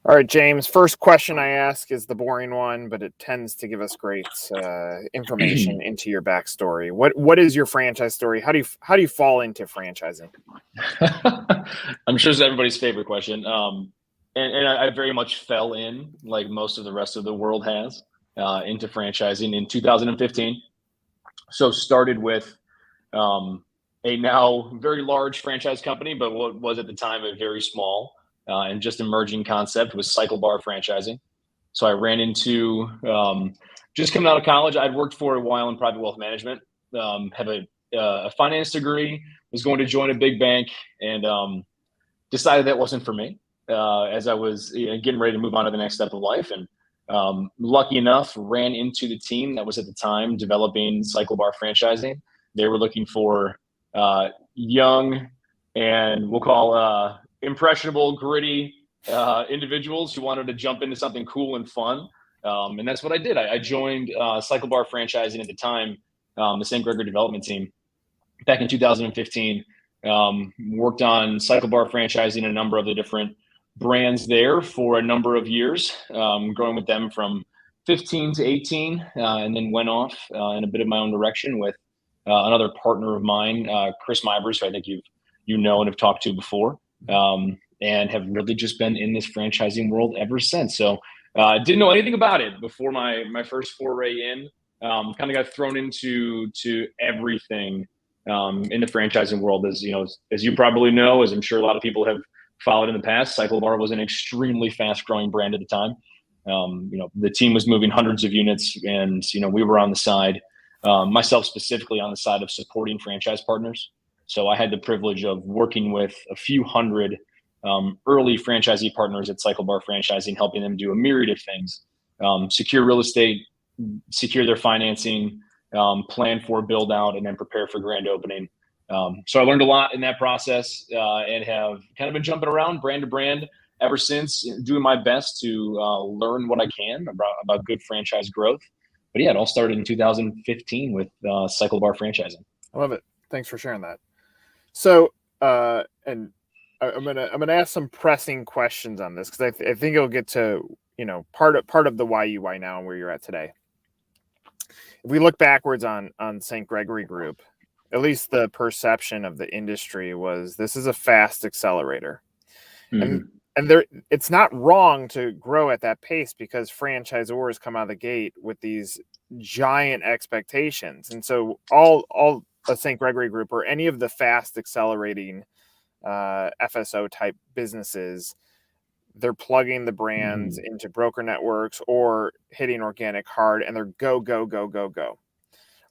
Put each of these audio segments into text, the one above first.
All right, James. First question I ask is the boring one, but it tends to give us great information into your backstory. What is your franchise story? How do you fall into franchising? I'm sure it's everybody's favorite question. And I very much fell in, like most of the rest of the world has, into franchising in 2015. So started with a now very large franchise company, but what was at the time a very small and just emerging concept was cycle bar franchising. So I ran into just coming out of college. I'd worked for a while in private wealth management, have a finance degree, was going to join a big bank, and decided that wasn't for me as I was getting ready to move on to the next step of life. And lucky enough, ran into the team that was at the time developing cycle bar franchising. They were looking for young and we'll call impressionable, gritty individuals who wanted to jump into something cool and fun. And that's what I did. I joined cycle bar franchising at the time, the St. Gregory development team back in 2015. Worked on cycle bar franchising a number of the different brands there for a number of years, growing with them from 15 to 18, and then went off in a bit of my own direction with another partner of mine, Chris Mivers, who I think you know and have talked to before, and have really just been in this franchising world ever since. So didn't know anything about it before my first foray in. Kind of got thrown into everything in the franchising world. As you probably know, as I'm sure a lot of people have followed in the past, Cycle Bar was an extremely fast-growing brand at the time. The team was moving hundreds of units, and we were on the side, myself specifically on the side of supporting franchise partners. So I had the privilege of working with a few hundred early franchisee partners at Cycle Bar Franchising, helping them do a myriad of things: secure real estate, secure their financing, plan for build out, and then prepare for grand opening. So I learned a lot in that process and have kind of been jumping around brand to brand ever since, doing my best to learn what I can about good franchise growth. But yeah, it all started in 2015 with Cycle Bar Franchising. I love it. Thanks for sharing that. So, and I'm gonna ask some pressing questions on this because I think it'll get to part of the why now and where you're at today. If we look backwards on St. Gregory Group, at least the perception of the industry was this is a fast accelerator. Mm-hmm. And there, it's not wrong to grow at that pace because franchisors come out of the gate with these giant expectations. And so all a St. Gregory Group or any of the fast accelerating FSO type businesses, they're plugging the brands into broker networks or hitting organic hard, and they're go, go, go, go, go.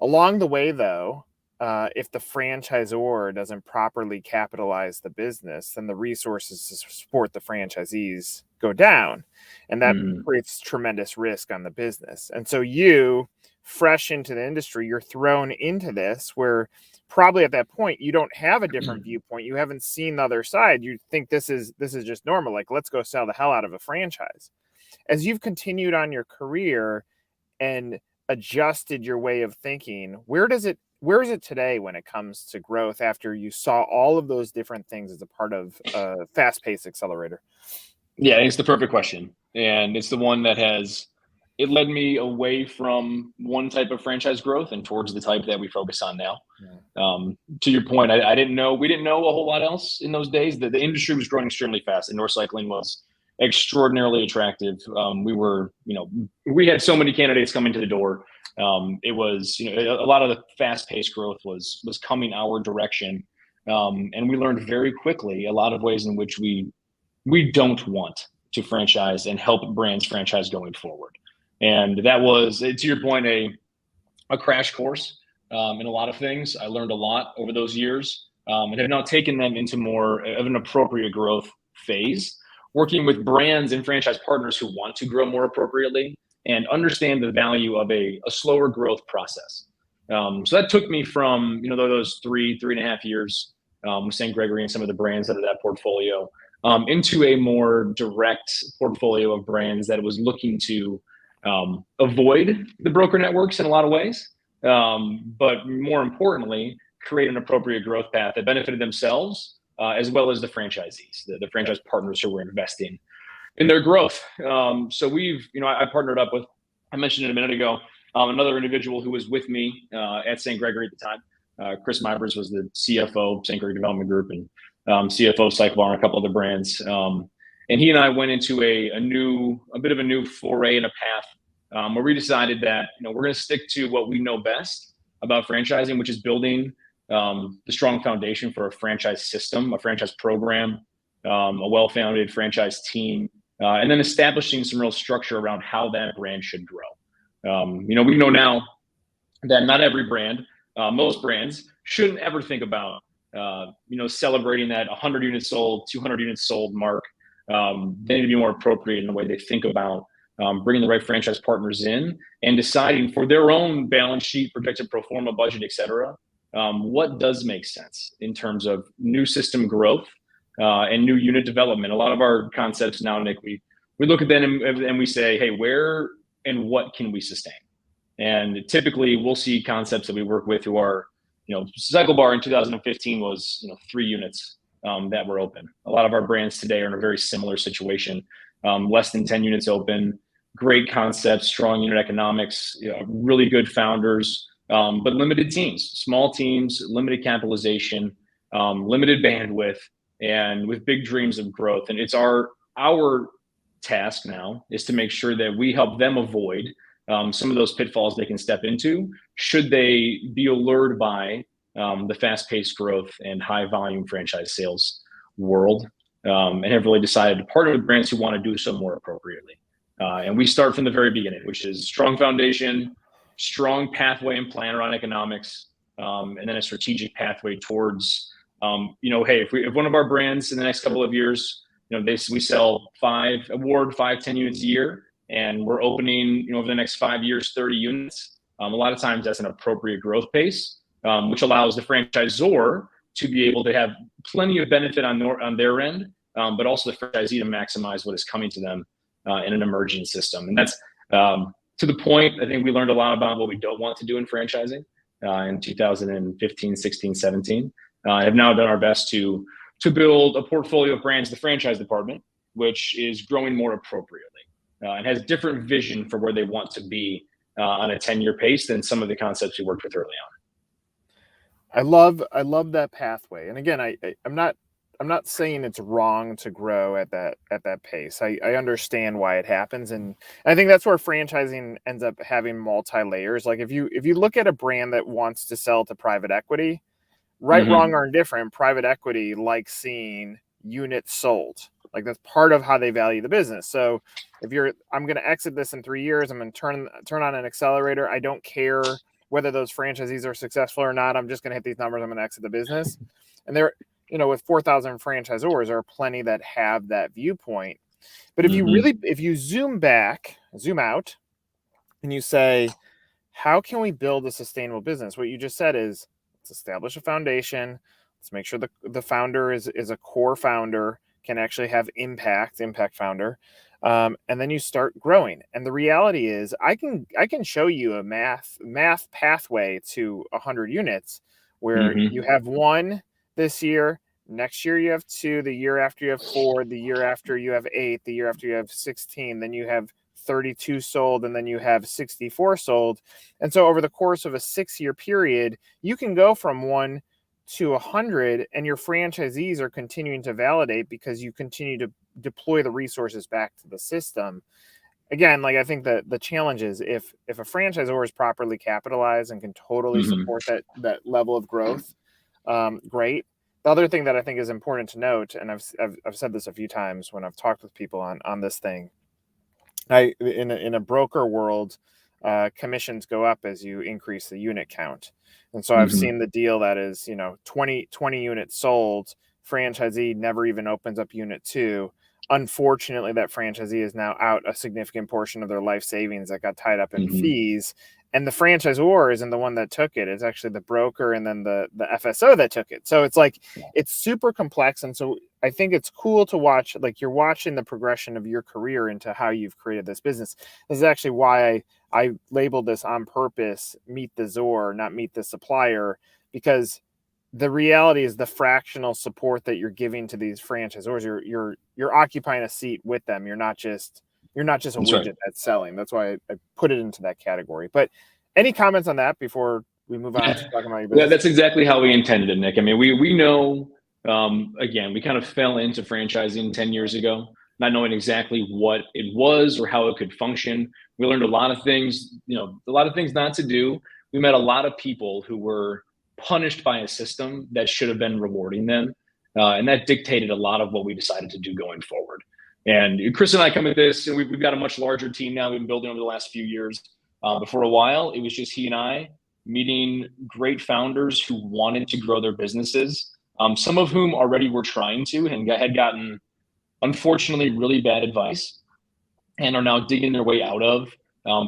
Along the way, though, if the franchisor doesn't properly capitalize the business, then the resources to support the franchisees go down, and that creates tremendous risk on the business. And so you, fresh into the industry, you're thrown into this where probably at that point you don't have a different viewpoint. You haven't seen the other side. You think this is just normal. Like, let's go sell the hell out of a franchise. As you've continued on your career and adjusted your way of thinking, where is it today when it comes to growth after you saw all of those different things as a part of a fast-paced accelerator? Yeah, it's the perfect question. And it's the one that it led me away from one type of franchise growth and towards the type that we focus on now. Yeah. To your point, we didn't know a whole lot else in those days. The industry was growing extremely fast, and North Cycling was extraordinarily attractive. We had so many candidates coming to the door. It was, a lot of the fast-paced growth was coming our direction, and we learned very quickly a lot of ways in which we don't want to franchise and help brands franchise going forward. And that was, to your point, a crash course in a lot of things. I learned a lot over those years, and have now taken them into more of an appropriate growth phase, working with brands and franchise partners who want to grow more appropriately and understand the value of a slower growth process. So that took me from, those 3.5 years with St. Gregory and some of the brands out of that portfolio into a more direct portfolio of brands that was looking to avoid the broker networks in a lot of ways, but more importantly, create an appropriate growth path that benefited themselves as well as the franchisees, the franchise partners who were investing in their growth. So we've, I partnered up with, I mentioned it a minute ago, another individual who was with me at St. Gregory at the time. Chris Mybers was the CFO of St. Gregory Development Group and CFO of Cycle Bar and a couple other brands. And he and I went into a bit of a new foray and a path where we decided that we're going to stick to what we know best about franchising, which is building the strong foundation for a franchise system, a franchise program, a well-founded franchise team, and then establishing some real structure around how that brand should grow. We know now that not every brand, most brands shouldn't ever think about, celebrating that 100 units sold, 200 units sold mark. They need to be more appropriate in the way they think about bringing the right franchise partners in and deciding for their own balance sheet, projected pro forma budget, et cetera, what does make sense in terms of new system growth and new unit development. A lot of our concepts now, Nick, we look at them and we say, hey, where and what can we sustain? And typically we'll see concepts that we work with who are, Cycle Bar in 2015 was, 3 units that were open. A lot of our brands today are in a very similar situation, less than 10 units open, great concepts, strong unit economics, really good founders, but limited teams, small teams, limited capitalization, limited bandwidth, and with big dreams of growth. And it's our task now is to make sure that we help them avoid some of those pitfalls they can step into should they be allured by the fast-paced growth and high-volume franchise sales world, and have really decided to partner with brands who want to do so more appropriately. And we start from the very beginning, which is strong foundation, strong pathway and plan around economics, and then a strategic pathway towards, hey, if one of our brands in the next couple of years, we sell 10 units a year, and we're opening, over the next 5 years, 30 units. A lot of times that's an appropriate growth pace, which allows the franchisor to be able to have plenty of benefit on their end, but also the franchisee to maximize what is coming to them in an emerging system. And that's to the point, I think we learned a lot about what we don't want to do in franchising in 2015, 16, 17. Have now done our best to build a portfolio of brands, the franchise department, which is growing more appropriately and has different vision for where they want to be on a 10-year pace than some of the concepts we worked with early on. I love that pathway. And again, I'm not saying it's wrong to grow at that pace. I understand why it happens, and I think that's where franchising ends up having multi-layers. Like if you look at a brand that wants to sell to private equity, right, wrong, or indifferent, private equity likes seeing units sold. Like that's part of how they value the business. So if I'm going to exit this in 3 years, I'm going to turn on an accelerator. I don't care whether those franchisees are successful or not. I'm just going to hit these numbers. I'm going to exit the business. And there, with 4,000 franchisors, there are plenty that have that viewpoint. But if you zoom out, and you say, how can we build a sustainable business? What you just said is, let's establish a foundation. Let's make sure the founder is a core founder, can actually have impact founder. And then you start growing. And the reality is I can show you a math pathway to 100 units where you have 1 this year, next year you have 2, the year after you have 4, the year after you have 8, the year after you have 16, then you have 32 sold, and then you have 64 sold. And so over the course of a 6-year period, you can go from 1 to 100, and your franchisees are continuing to validate because you continue to deploy the resources back to the system. Again, like I think that the challenge is if a franchisor is properly capitalized and can totally support that level of growth, great. The other thing that I think is important to note, and I've said this a few times when I've talked with people on this thing, in a broker world, commissions go up as you increase the unit count. And so I've seen the deal that is, 20 units sold, franchisee never even opens up unit 2. Unfortunately, that franchisee is now out a significant portion of their life savings that got tied up in fees. And the franchisor isn't the one that took it. It's actually the broker and then the FSO that took it. So it's like, it's super complex. And so I think it's cool to watch, like you're watching the progression of your career into how you've created this business. This is actually why I labeled this on purpose, Meet the Zor, not Meet the Supplier, because the reality is the fractional support that you're giving to these franchisors, you're occupying a seat with them. You're not just a That's widget right. that's selling. That's why I put it into that category. But any comments on that before we move on to talking about your Yeah, business? that's exactly how we intended it, Nick. I mean, we know, again, we kind of fell into franchising 10 years ago, not knowing exactly what it was or how it could function. We learned a lot of things, a lot of things not to do. We met a lot of people who were punished by a system that should have been rewarding them. And that dictated a lot of what we decided to do going forward. And Chris and I come at this, and we've got a much larger team now we've been building over the last few years. But for a while, it was just he and I meeting great founders who wanted to grow their businesses, some of whom already were trying to and had gotten, unfortunately, really bad advice and are now digging their way out of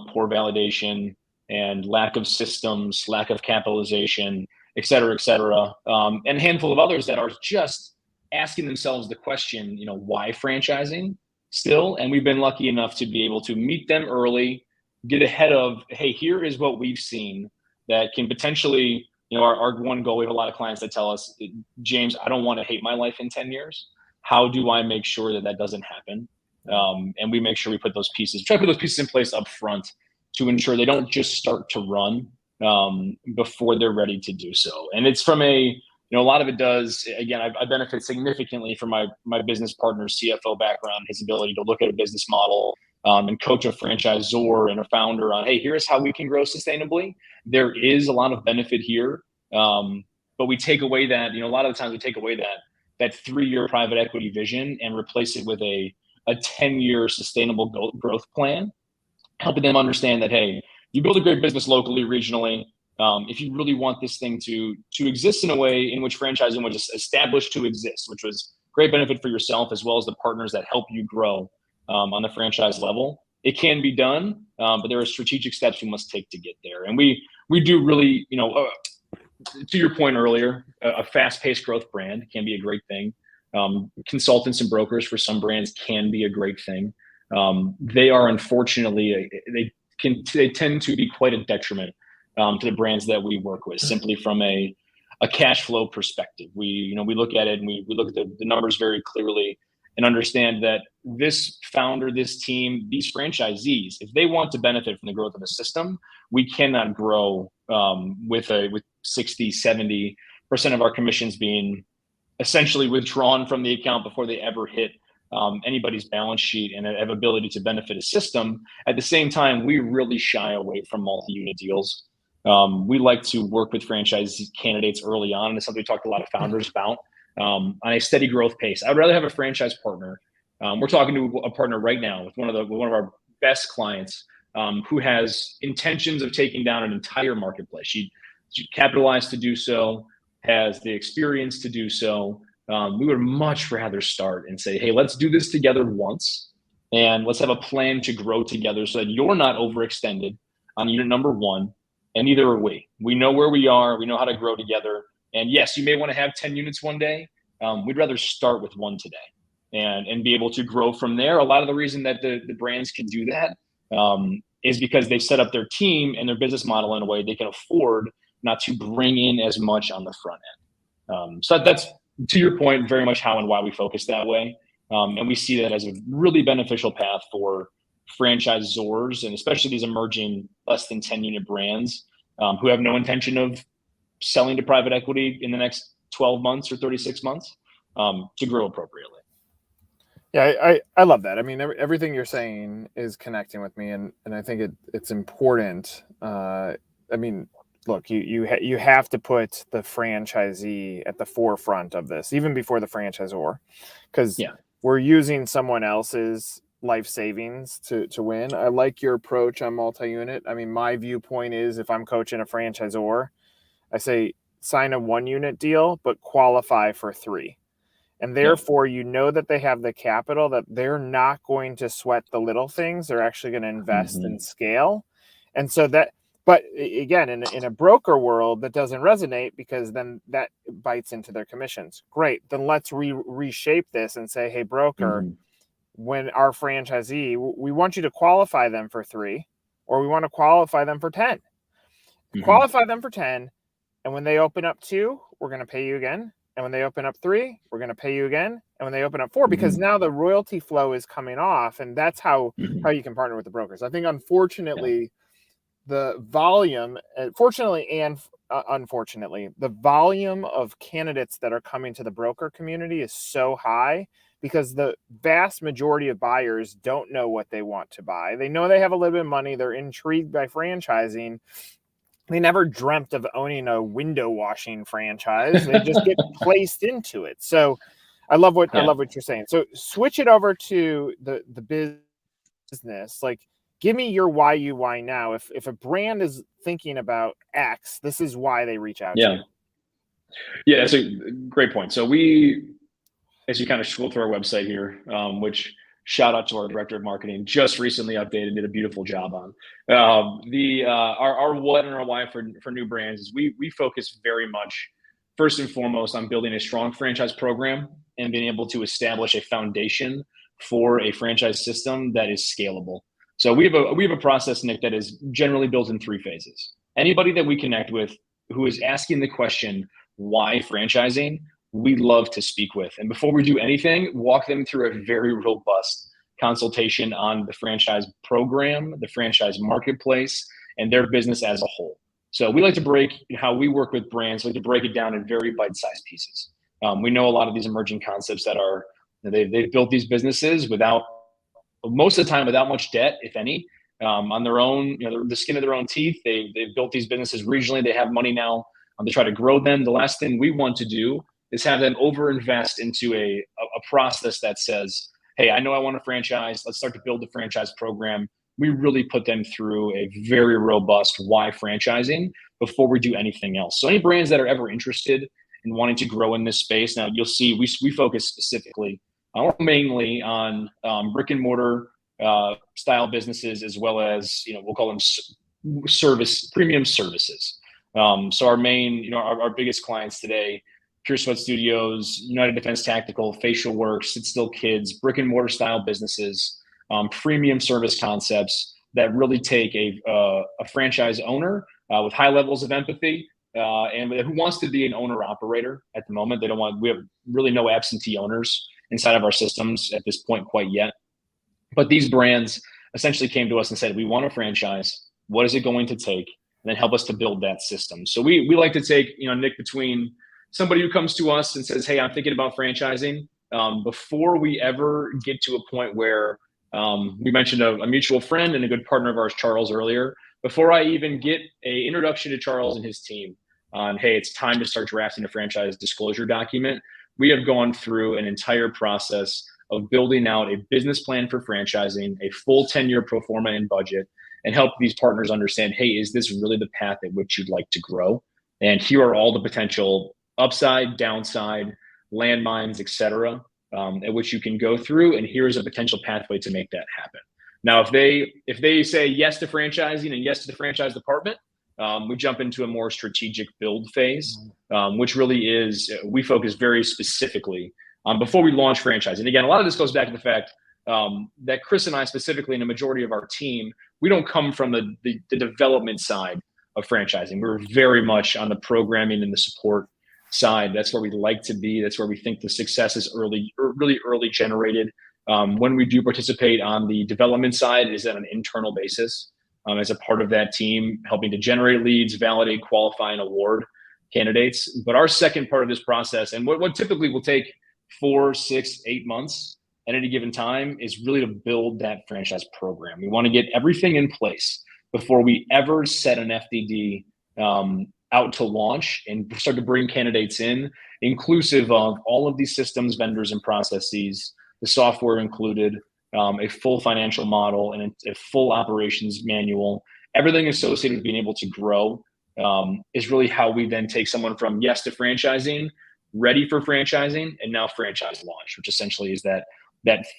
poor validation and lack of systems, lack of capitalization, et cetera, et cetera. And a handful of others that are just asking themselves the question, why franchising still? And we've been lucky enough to be able to meet them early, get ahead of, hey, here is what we've seen that can potentially, our one goal, we have a lot of clients that tell us, James, I don't want to hate my life in 10 years. How do I make sure that that doesn't happen? And we make sure we try to put those pieces in place up front to ensure they don't just start to run before they're ready to do so. And it's from a lot of it does, again, I benefit significantly from my business partner's CFO background, his ability to look at a business model and coach a franchisor and a founder on, hey, here's how we can grow sustainably. There is a lot of benefit here. But we take away that, a lot of the times we take away that 3-year private equity vision and replace it with a 10-year sustainable growth plan, helping them understand that, hey, you build a great business locally, regionally. If you really want this thing to exist in a way in which franchising was established to exist, which was great benefit for yourself as well as the partners that help you grow on the franchise level, it can be done, but there are strategic steps you must take to get there. And we do really, to your point earlier, a fast-paced growth brand can be a great thing. Consultants and brokers for some brands can be a great thing. They are unfortunately, they tend to be quite a detriment to the brands that we work with, simply from a cash flow perspective. We look at it and we look at the numbers very clearly and understand that this founder, this team, these franchisees, if they want to benefit from the growth of the system, we cannot grow with 60-70% of our commissions being essentially withdrawn from the account before they ever hit anybody's balance sheet and have ability to benefit a system. At the same time, we really shy away from multi-unit deals. We like to work with franchise candidates early on, and it's something we talked to a lot of founders about, on a steady growth pace. I would rather have a franchise partner. We're talking to a partner right now with one of our best clients who has intentions of taking down an entire marketplace. She capitalized to do so, has the experience to do so. We would much rather start and say, hey, let's do this together once, and let's have a plan to grow together so that you're not overextended on unit number one, and neither are we. We know where we are. We know how to grow together. And yes, you may want to have 10 units one day. We'd rather start with one today and be able to grow from there. A lot of the reason that the brands can do that is because they've set up their team and their business model in a way they can afford not to bring in as much on the front end. So that's, to your point, very much how and why we focus that way. And we see that as a really beneficial path for franchisors, and especially these emerging less than 10 unit brands who have no intention of selling to private equity in the next 12 months or 36 months to grow appropriately. Yeah, I love that. I mean, everything you're saying is connecting with me, and I think it's important. I mean, look, you have to put the franchisee at the forefront of this, even before the franchisor, because we're using someone else's life savings to win. I like your approach on multi-unit. I mean, my viewpoint is, if I'm coaching a franchisor, I say sign a 1-unit deal, but qualify for 3. And therefore, that they have the capital, that they're not going to sweat the little things. They're actually going to invest in scale. And so but again, in a broker world, that doesn't resonate, because then that bites into their commissions. Great. Then let's reshape this and say, hey, broker, when our franchisee, we want you to qualify them for 3, or we want to qualify them for 10. Qualify them for 10, And when they open up 2, we're going to pay you again. And when they open up 3, we're going to pay you again. And when they open up 4, because now the royalty flow is coming off, and that's how you can partner with the brokers. I think, unfortunately, the volume, fortunately and unfortunately, the volume of candidates that are coming to the broker community is so high because the vast majority of buyers don't know what they want to buy. They know they have a little bit of money. They're intrigued by franchising. They never dreamt of owning a window washing franchise. They just get placed into it. So I love what you're saying. So switch it over to the business. Like, give me your why now. If a brand is thinking about X, this is why they reach out to you. Yeah, that's a great point. So we, as you kind of scroll through our website here, which shout out to our director of marketing, just recently updated, did a beautiful job on. Our what and our why for new brands is we focus very much first and foremost on building a strong franchise program and being able to establish a foundation for a franchise system that is scalable. So we have a process, Nick, that is generally built in 3 phases. Anybody that we connect with who is asking the question, why franchising, we love to speak with. And before we do anything, walk them through a very robust consultation on the franchise program, the franchise marketplace, and their business as a whole. So we like to break how we work with brands, we like to break it down in very bite-sized pieces. We know a lot of these emerging concepts that are, they've built these businesses most of the time without much debt, if any, on their own, the skin of their own teeth. They've built these businesses regionally. They have money now to try to grow them. The last thing we want to do is have them overinvest into a process that says, hey, I know I want a franchise. Let's start to build the franchise program. We really put them through a very robust why franchising before we do anything else. So any brands that are ever interested in wanting to grow in this space, now you'll see we focus specifically mainly on brick and mortar style businesses, as well as, we'll call them premium services. So our main, our biggest clients today, Pure Sweat Studios, United Defense Tactical, Facial Works, Sit Still Kids, brick and mortar style businesses, premium service concepts that really take a franchise owner with high levels of empathy and who wants to be an owner operator at the moment. We have really no absentee owners inside of our systems at this point quite yet. But these brands essentially came to us and said, we want a franchise. What is it going to take? And then help us to build that system. So we like to take, Nick, between somebody who comes to us and says, hey, I'm thinking about franchising, before we ever get to a point where we mentioned a mutual friend and a good partner of ours, Charles, earlier, before I even get an introduction to Charles and his team on, hey, it's time to start drafting a franchise disclosure document, we have gone through an entire process of building out a business plan for franchising, a full 10-year pro forma and budget, and help these partners understand, hey, is this really the path at which you'd like to grow? And here are all the potential upside, downside, landmines, et cetera, at which you can go through. And here's a potential pathway to make that happen. Now, if they say yes to franchising and yes to the franchise department, we jump into a more strategic build phase, which really is, we focus very specifically on before we launch franchising. And again, a lot of this goes back to the fact that Chris and I specifically, and a majority of our team, we don't come from the development side of franchising. We're very much on the programming and the support side. That's where we like to be. That's where we think the success is really early generated. When we do participate on the development side, it is on an internal basis as a part of that team, helping to generate leads, validate, qualify, and award candidates. But our second part of this process, and what typically will take 4, 6, 8 months at any given time, is really to build that franchise program. We want to get everything in place before we ever set an FDD out to launch and start to bring candidates in, inclusive of all of these systems, vendors, and processes, the software included, a full financial model, and a full operations manual. Everything associated with being able to grow is really how we then take someone from yes to franchising, ready for franchising, and now franchise launch, which essentially is that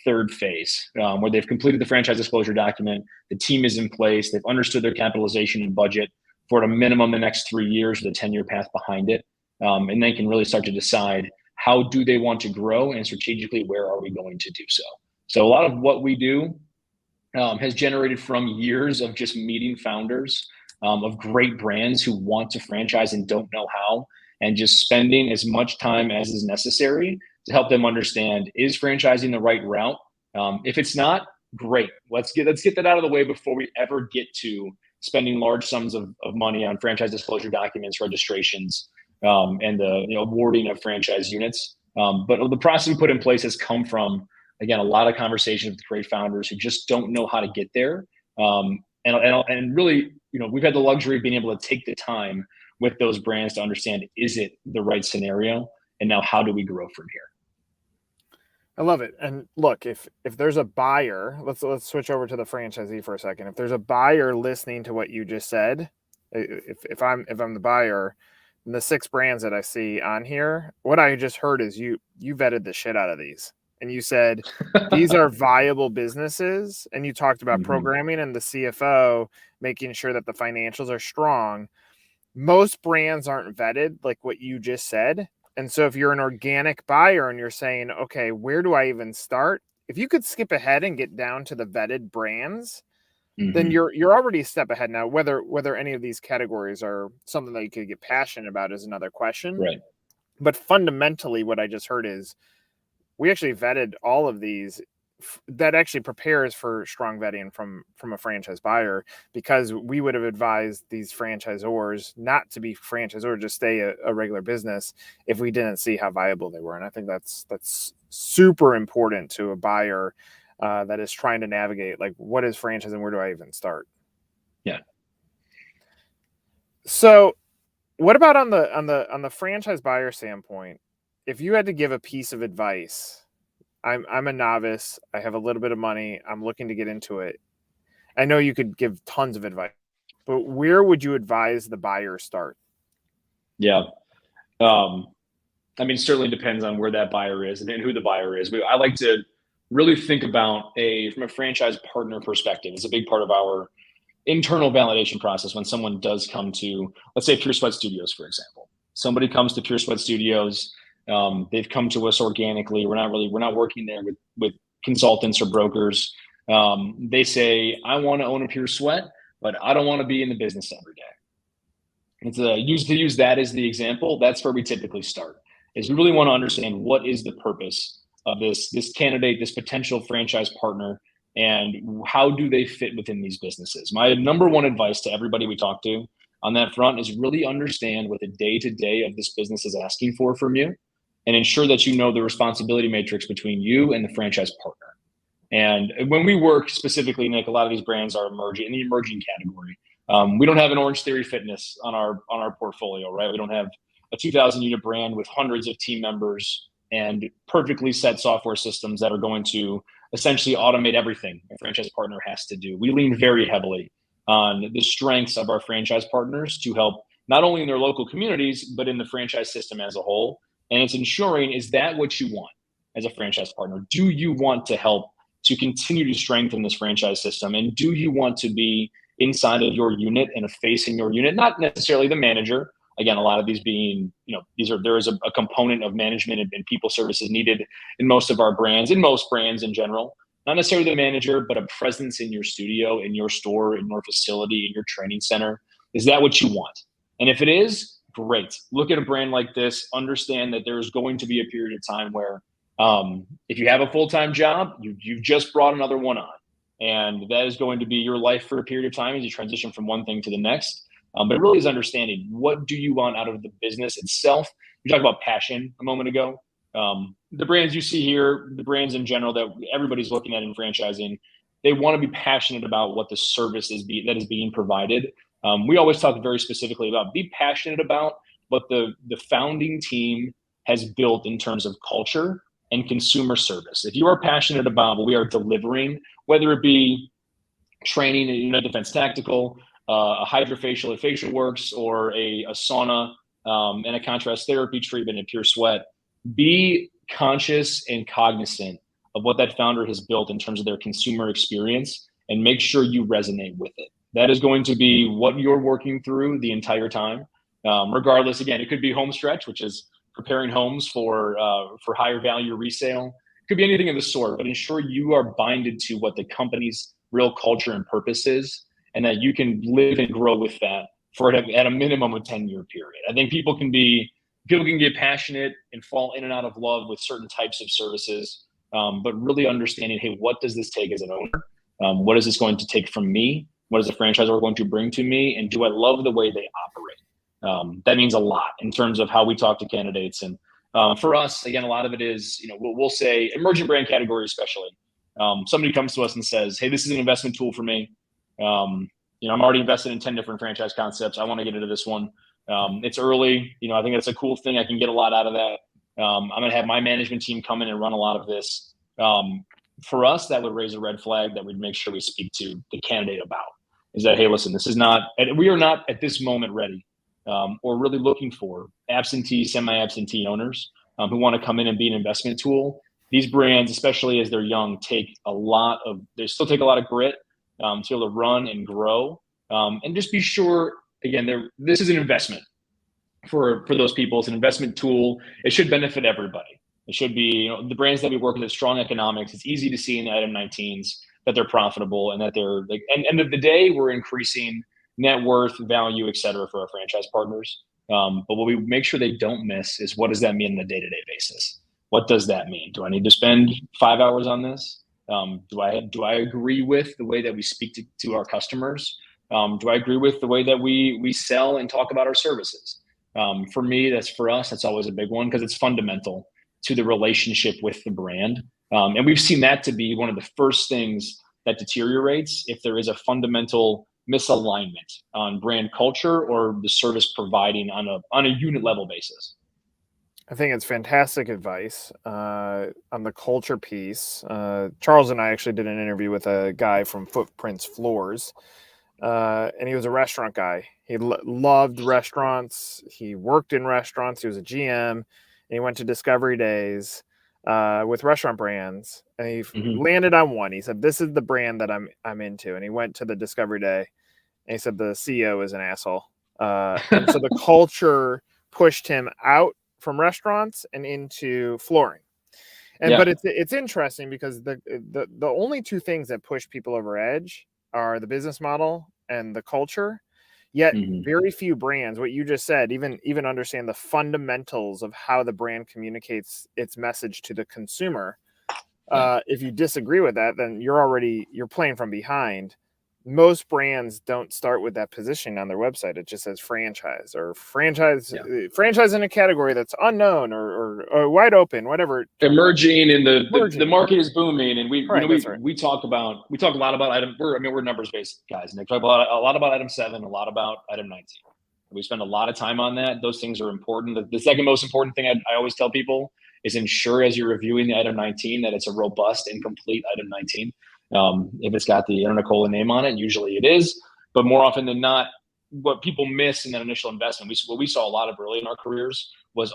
third phase where they've completed the franchise disclosure document, the team is in place, they've understood their capitalization and budget for at a minimum the next 3 years with a 10-year path behind it. And they can really start to decide how do they want to grow, and strategically, where are we going to do so? So a lot of what we do has generated from years of just meeting founders of great brands who want to franchise and don't know how, and just spending as much time as is necessary to help them understand, is franchising the right route? If it's not, great. Let's get that out of the way before we ever get to spending large sums of money on franchise disclosure documents, registrations, and the awarding of franchise units. But the process we put in place has come from, again, a lot of conversations with great founders who just don't know how to get there. And really, we've had the luxury of being able to take the time with those brands to understand, is it the right scenario? And now how do we grow from here? I love it. And look, if there's a buyer, let's switch over to the franchisee for a second. If there's a buyer listening to what you just said, if I'm the buyer, and the 6 brands that I see on here, what I just heard is you vetted the shit out of these. And you said these are viable businesses, and you talked about programming and the CFO making sure that the financials are strong. Most brands aren't vetted like what you just said. And so if you're an organic buyer and you're saying, okay, where do I even start? If you could skip ahead and get down to the vetted brands, then you're already a step ahead. Now, whether any of these categories are something that you could get passionate about is another question. Right. But fundamentally, what I just heard is we actually vetted all of these. That actually prepares for strong vetting from a franchise buyer, because we would have advised these franchisors not to be franchisors, just stay a regular business if we didn't see how viable they were. And I think that's super important to a buyer that is trying to navigate, like, what is franchise and where do I even start? Yeah. So what about on the franchise buyer standpoint, if you had to give a piece of advice? I'm a novice. I have a little bit of money. I'm looking to get into it. I know you could give tons of advice, but where would you advise the buyer start? Yeah. Certainly depends on where that buyer is and who the buyer is. I like to really think about from a franchise partner perspective. It's a big part of our internal validation process when someone does come to, let's say, Pure Sweat Studios, for example. Somebody comes to Pure Sweat Studios. They've come to us organically. We're not working there with consultants or brokers. They say, I want to own a Pure Sweat, but I don't want to be in the business every day. It's use that as the example. That's where we typically start. Is we really want to understand, what is the purpose of this candidate, this potential franchise partner, and how do they fit within these businesses? My number one advice to everybody we talk to on that front is really understand what the day-to-day of this business is asking for from you, and ensure that you know the responsibility matrix between you and the franchise partner. And when we work specifically, Nick, a lot of these brands are in the emerging category. We don't have an Orange Theory Fitness on our portfolio, right? We don't have a 2,000 unit brand with hundreds of team members and perfectly set software systems that are going to essentially automate everything a franchise partner has to do. We lean very heavily on the strengths of our franchise partners to help not only in their local communities, but in the franchise system as a whole. And it's ensuring, is that what you want as a franchise partner? Do you want to help to continue to strengthen this franchise system? And do you want to be inside of your unit and facing your unit, not necessarily the manager? Again, a lot of these being, there is a component of management and people services needed in most of our brands, in most brands in general. Not necessarily the manager, but a presence in your studio, in your store, in your facility, in your training center. Is that what you want? And if it is, great. Look at a brand like this, understand that there's going to be a period of time where if you have a full-time job, you've just brought another one on. And that is going to be your life for a period of time as you transition from one thing to the next. But it really is understanding, what do you want out of the business itself? You talked about passion a moment ago. The brands you see here, the brands in general that everybody's looking at in franchising, they want to be passionate about what the service that is being provided. We always talk very specifically about, be passionate about what the founding team has built in terms of culture and consumer service. If you are passionate about what we are delivering, whether it be training in United Defense Tactical, a hydrofacial at Facial Works, or a sauna and a contrast therapy treatment at Pure Sweat, be conscious and cognizant of what that founder has built in terms of their consumer experience, and make sure you resonate with it. That is going to be what you're working through the entire time. Regardless, again, it could be home stretch, which is preparing homes for higher value resale. It could be anything of the sort, but ensure you are binded to what the company's real culture and purpose is, and that you can live and grow with that for at a minimum of 10-year period. I think people can get passionate and fall in and out of love with certain types of services, but really understanding, hey, what does this take as an owner? What is this going to take from me? What is the franchisor going to bring to me? And do I love the way they operate? That means a lot in terms of how we talk to candidates. And for us, again, a lot of it is, we'll say emerging brand category, especially. Somebody comes to us and says, hey, this is an investment tool for me. I'm already invested in 10 different franchise concepts. I want to get into this one. It's early. I think that's a cool thing. I can get a lot out of that. I'm going to have my management team come in and run a lot of this. For us, that would raise a red flag that we'd make sure we speak to the candidate about. Is that, hey, listen, we are not at this moment ready or really looking for absentee, semi-absentee owners who want to come in and be an investment tool. These brands, especially as they're young, they still take a lot of grit to be able to run and grow. And just be sure, again, this is an investment for those people. It's an investment tool. It should benefit everybody. It should be, the brands that we work with have strong economics. It's easy to see in the item 19s that they're profitable and that they're like, and end of the day, we're increasing net worth, value, et cetera, for our franchise partners. But what we make sure they don't miss is, what does that mean on a day-to-day basis? What does that mean? Do I need to spend 5 hours on this? Do I agree with the way that we speak to our customers? Do I agree with the way that we sell and talk about our services? For me, for us, that's always a big one, because it's fundamental to the relationship with the brand. And we've seen that to be one of the first things that deteriorates if there is a fundamental misalignment on brand culture or the service providing on a unit level basis. I think it's fantastic advice on the culture piece. Charles and I actually did an interview with a guy from Footprints Floors, and he was a restaurant guy. He loved restaurants. He worked in restaurants. He was a GM, and he went to Discovery Days with restaurant brands, and he landed on one. He said, "This is the brand that I'm into." And he went to the Discovery Day, and he said the CEO is an asshole, and so the culture pushed him out from restaurants and into flooring. But it's interesting because the only two things that push people over edge are the business model and the culture. Yet very few brands, what you just said, even understand the fundamentals of how the brand communicates its message to the consumer. If you disagree with that, then you're playing from behind. Most brands don't start with that position on their website. It just says franchise or franchise in a category that's unknown or wide open, whatever. Emerging, and the market is booming, and we talk a lot about item. We're numbers based guys, and they talk a lot about item 7, a lot about item 19. We spend a lot of time on that. Those things are important. The second most important thing I always tell people is ensure, as you're reviewing the item 19, that it's a robust and complete item 19. If it's got the Internet name on it, usually it is, but more often than not, what people miss in that initial investment, what we saw a lot of early in our careers, was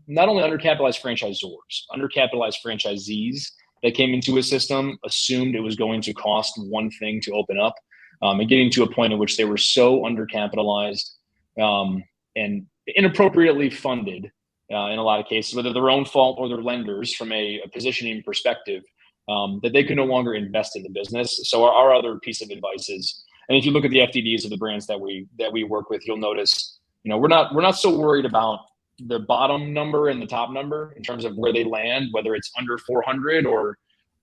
not only undercapitalized franchisors, undercapitalized franchisees that came into a system, assumed it was going to cost one thing to open up, and getting to a point in which they were so undercapitalized and inappropriately funded in a lot of cases, whether their own fault or their lenders from a positioning perspective, that they could no longer invest in the business. So our other piece of advice is, and if you look at the FDDs of the brands that we work with, you'll notice, we're not so worried about the bottom number and the top number in terms of where they land, whether it's under 400 or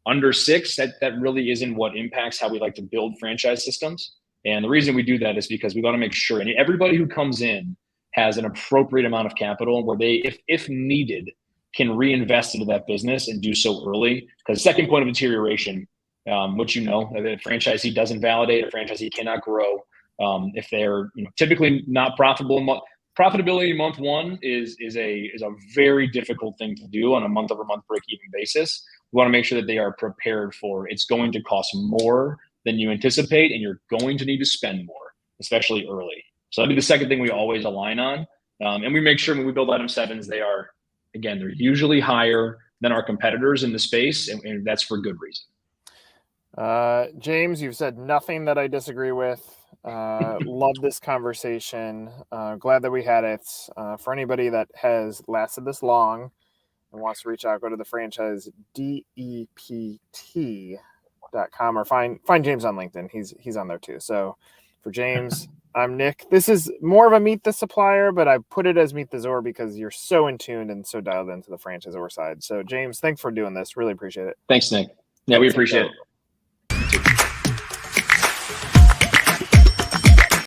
under 6. That really isn't what impacts how we like to build franchise systems. And the reason we do that is because we want to make sure, and everybody who comes in has an appropriate amount of capital where they, if needed, can reinvest into that business and do so early. Because the second point of deterioration, which a franchisee doesn't validate, a franchisee cannot grow if they're typically not profitable. Profitability in month 1 is a very difficult thing to do on a month-over-month break-even basis. We want to make sure that they are prepared for it's going to cost more than you anticipate, and you're going to need to spend more, especially early. So that'd be the second thing we always align on, and we make sure when we build item 7s, they're usually higher than our competitors in the space, and that's for good reason. James, you've said nothing that I disagree with. Love this conversation. Glad that we had it. For anybody that has lasted this long and wants to reach out, go to the Franchise Dept.com or find James on LinkedIn. He's on there too. So for James, I'm Nick. This is more of a Meet the Supplier, but I put it as Meet the Zor because you're so in tune and so dialed into the franchisor side. So James, thanks for doing this. Really appreciate it. Thanks, Nick. Yeah, we appreciate it.